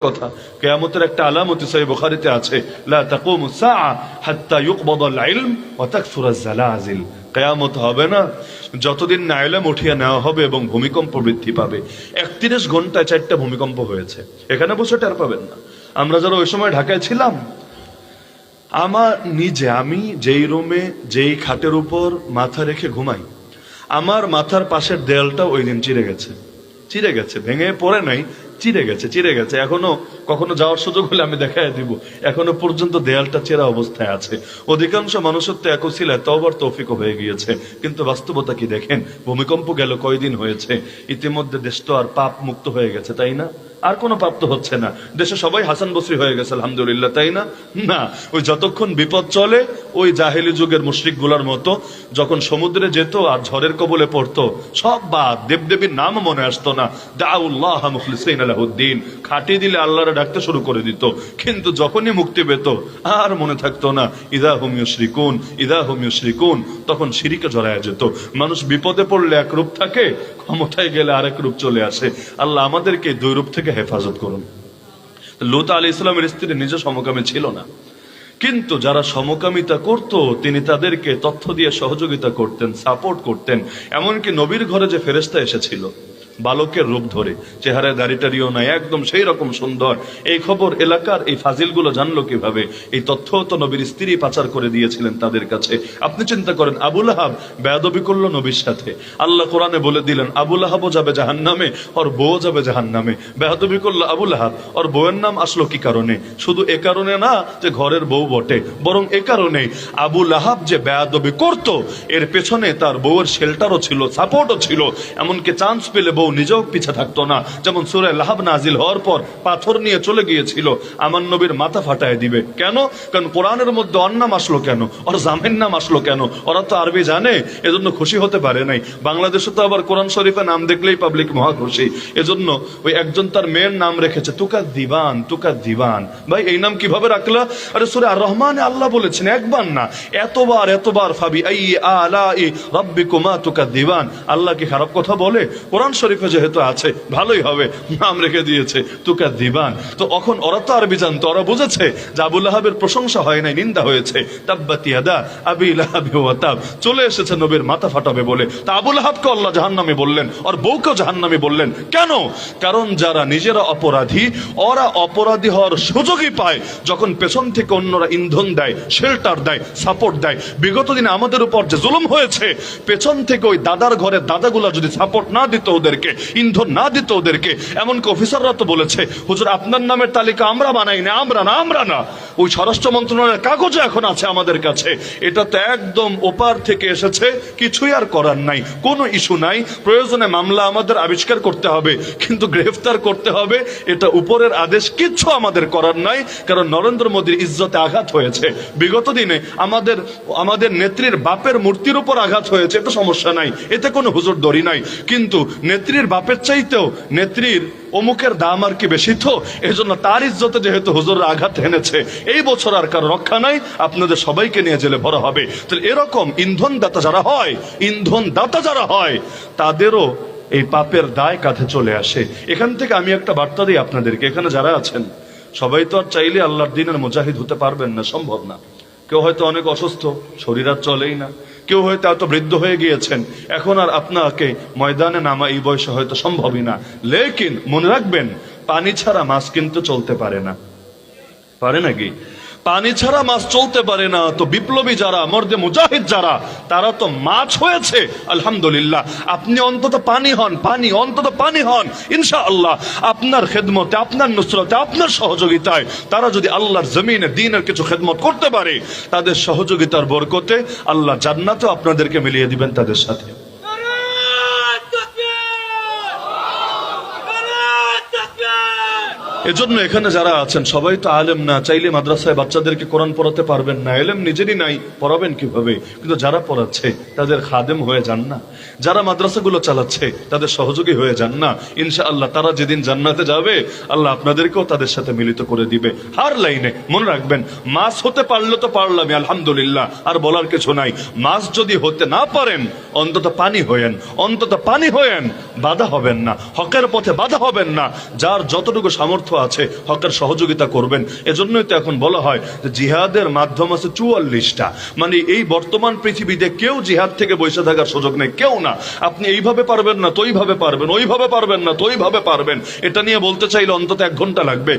কথা কিয়ামতের একটা আলামত সহিহ বুখারীতে আছে, লা তাকুমু সাআ হাত্তা ইউকবাদাল ইলম ওয়া তাকসুরাজ জালাজিল। কিয়ামত হবে না যতদিন না ইলম উঠিয়ে নেওয়া হবে এবং ভূমিকম্প বৃদ্ধি পাবে। 31 ঘন্টায় 4টা ভূমিকম্প হয়েছে, এখানে বসে টের পাবেন না। আমরা যারা ওই সময় ঢাকায় ছিলাম, আমি যেই রুমে যেই খাটের উপর মাথা রেখে ঘুমাই, আমার মাথার পাশের দেয়ালটা ওই দিন চিড়ে গেছে, ভেঙে পড়ে নাই, চিড়ে গেছে। এখনো কখনো যাওয়ার সুযোগ হলে আমি দেখাই দিব, এখনো পর্যন্ত দেয়ালটা চেরা অবস্থায় আছে। অধিকাংশ মানুষের তো এক ছিলায় তওবার তৌফিকও হয়ে গিয়েছে, কিন্তু বাস্তবতা কি দেখেন, ভূমিকম্প গেল কয়দিন হয়েছে, ইতিমধ্যে দেশ তো আর পাপ মুক্ত হয়ে গেছে, তাই না? আর কোনো পাপ তো হচ্ছে না, দেশে সবাই হাসান বসরি হয়ে গেছে আলহামদুলিল্লাহ, তাই না? না, ওই যতক্ষণ বিপদ চলে ওই জাহেলি যুগের মুশরিক গুলার মতো যখন সমুদ্রে যেত আর ঝড়ের কবলে পড়তো, সব বাদ, দেবদেবীর নাম মনে আসতো না, দাউল্লাহ মুখলিসিনা লাহুদ্দিন, খাটি দিলে আল্লাহরে ডাকতে শুরু করে দিত। কিন্তু যখনই মুক্তি পেত আর মনে থাকতো না, ইদা হুম ইউশরিকুন, তখন শিরিকে জড়ায় যেত। মানুষ বিপদে পড়লে এক রূপ থাকে, ক্ষমতায় গেলে আরেক রূপ চলে আসে। আল্লাহ আমাদেরকে দুই রূপ থেকে হেফাজত করুন। লূত আলাইহিস সালামের স্ত্রী নিজে সমকামী ছিল না, কিন্তু যারা সমকামিতা করত তিনি তাদেরকে তথ্য দিয়ে সহযোগিতা করতেন, সাপোর্ট করতেন। এমনকি নবীর ঘরে যে ফেরেশতা এসেছিল বালকের রূপ ধরে, চেহারায় দাড়িটারিও নাই, একদম সেই রকম সুন্দর, এই খবর এলাকার এই ফাজিলগুলো জানলো কিভাবে? এই তথ্য তো নবীর স্ত্রী পাচার করে দিয়েছিলেন তাদের কাছে। আপনি চিন্তা করেন, আবু লাহাব বেয়াদবি করলো নবীর সাথে, আল্লাহ কোরআনে বলে দিলেন আবু লাহাবও যাবে জাহান্নামে, ওর বউ যাবে জাহান্নামে। বেয়াদবি করলো আবু লাহাব, ওর বউয়ের নাম আসলো কি কারণে? শুধু এ কারণে না যে ঘরের বউ বটে, বরং এ কারণে আবু লাহাব যে বেয়াদবি করত এর পেছনে তার বউয়ের শেল্টারও ছিল, সাপোর্টও ছিল। এমনকি চান্স পেলে বউ নিজেও পিছে থাকতো না। যেমন সূরা লাহাব নাজিল হওয়ার পর পাথর নিয়ে চলে গিয়েছিল আমার নবীর মাথা ফাটায় দিবে। কেন? কারণ কোরআনের মধ্যে ওর নাম আসলো কেন, ওর জামের নাম আসলো কেন? ওরা তো আরবি জানে, এজন্য খুশি হতে পারে নাই। বাংলাদেশে তো আবার কোরআন শরীফে নাম দেখলেই পাবলিক মহা খুশি। এজন্য ওই একজন তার মেয়ের নাম রেখেছে তুকা দিবান। ভাই এই নাম কিভাবে রাখলা? আরে সূরা আর রহমানে আল্লাহ বলেছেন একবার না এতবার ফাবি আই আলাই রাব্বিকুমা তুকাদ্দিবান। আল্লাহ কি খারাপ কথা বলে? কোরআন শরীফে যেহেতু আছে ভালোই হবে, নাম রেখে দিয়েছে তুকাদ্দিবান। তো এখন ওরা তো আরবি জানতো, ওরা বুঝেছে যে আবু লাহাবের প্রশংসা হয় নাই, নিন্দা হয়েছে। তাব্বাত ইয়াদা আবি লাহাবি ওয়া তাব, চলে এসেছে নবীর মাথা ফাটাবে বলে। তা আবু লাহাবকে আল্লাহ জাহান্নামী বললেন, আর বউকেও জাহান্নামী বললেন। কেন? কারণ যারা নিজেরা অপরাধী, ওরা অপরাধী হওয়ার সুযোগই পায় যখন পেছন থেকে অন্যরা ইন্ধন দেয়, শেল্টার দেয়, সাপোর্ট দেয়। বিগত দিনে আমাদের উপর যে জুলুম হয়েছে, পেছন থেকে ওই দাদার ঘরের দাদাগুলা যদি সাপোর্ট না দিত ওদেরকে, ইন্ধন না দিত ওদেরকে, এমনকি অফিসাররা তো বলেছে হুজুর আপনার নামের তালিকা আমরা বানাই না, আমরা না, ওই স্বরাষ্ট্র মন্ত্রণালয়ের কাগজে এখন আছে আমাদের কাছে। এটা তো একদম ওপার থেকে এসেছে, কিছুই আর করার নাই, কোনো ইস্যু নাই। প্রয়োজনে মামলা আমাদের আবিষ্কার করতে হবে, কিন্তু গ্রেফতার করতে হবে, এটা উপরের আদেশ, কিচ্ছু আমাদের করার নাই। কারণ নরেন্দ্র মোদীর ইজ্জতে আঘাত হয়েছে। বিগত দিনে আমাদের নেত্রীর বাপের মূর্তির উপর আঘাত হয়েছে, এটা সমস্যা নাই, এতে কোনো হুজুর দড়ি নাই। কিন্তু নেত্রীর বাপের চাইতেও নেত্রীর অমুকের দাম আর কি বেশি, তো এই জন্য তার ইজ্জতে যেহেতু হুজুরের আঘাত এনেছে, এই বছর আর কারো রক্ষা নাই, আপনাদের সবাইকে নিয়ে জেলে ভরা হবে। তাহলে এরকম ইন্ধনদাতা যারা হয় তাদেরও এই পাপের দায় কাঁধে চলে আসে। এখান থেকে আমি একটা বার্তা দিই আপনাদেরকে, এখানে যারা আছেন সবাই তো আর চাইলে আল্লাহর দ্বীনের মুজাহিদ হতে পারবেন না, সম্ভব না। কেউ হয়তো অনেক অসুস্থ, শরীর আর চলেই না, কেউ হয়তো এত বৃদ্ধ হয়ে গিয়েছেন, এখন আর আপনাকে ময়দানে নামা এই বয়সে হয়তো সম্ভবই না। লেকিন মনে রাখবেন, পানি ছাড়া মাছ কিন্তু চলতে পারে না, পারে নাকি? পানি ছাড়া মাছ চলতে পারে না। তো বিপ্লবী যারা, মর্দে মুজাহিদ যারা, তারা তো মাছ হয়েছে আলহামদুলিল্লাহ। আপনি অন্তত পানি হন ইনশাআল্লাহ। আপনার খেদমতে, আপনার নুসরতে, আপনার সহযোগিতায় তারা যদি আল্লাহর জমিনে দ্বীনের কিছু খেদমত করতে পারে, তাদের সহযোগিতার বরকতে আল্লাহ জান্নাতও আপনাদেরকে মিলিয়ে দিবেন তাদের সাথে। এজন্য এখানে যারা আছেন সবাই তো আলেম না, চাইলে মাদ্রাসায় বাচ্চাদেরকে কোরআন পড়াতে পারবেন না, এলেম নিজেরই নাই, পড়াবেন কিভাবে? কিন্তু যারা পড়াচ্ছে তাদের খাদেম হয়ে যান না, যারা মাদ্রাসাগুলো চালাচ্ছে তাদের সহযোগী হয়ে যান না। ইনশাআল্লাহ তারা যেদিন জান্নাতে যাবে আল্লাহ আপনাদেরকেও তাদের সাথে মিলিত করে দিবে। হার লাইনে মনে রাখবেন, মাছ হতে পারলে তো পারলামই আলহামদুলিল্লাহ, আর বলার কিছু নাই। মাছ যদি হতে না পারেন, অন্তত পানি হয়েন, বাধা হবেন না, হকের পথে বাধা হবেন না। যার যতটুকু সামর্থ্য সামর্থ্য আছে হকের সহযোগিতা করবেন। এজন্যই তো এখন বলা হয় যে জিহাদের মাধ্যম আছে 44টা। মানে এই বর্তমান পৃথিবীতে কেউ জিহাদ থেকে বসে থাকার সুযোগ নেই, কেউ না। আপনি এইভাবে পারবেন না তো ওইভাবে পারবেন, ওইভাবে পারবেন না তো ওইভাবে পারবেন। এটা নিয়ে বলতে চাইলে অন্তত 1 ঘন্টা লাগবে।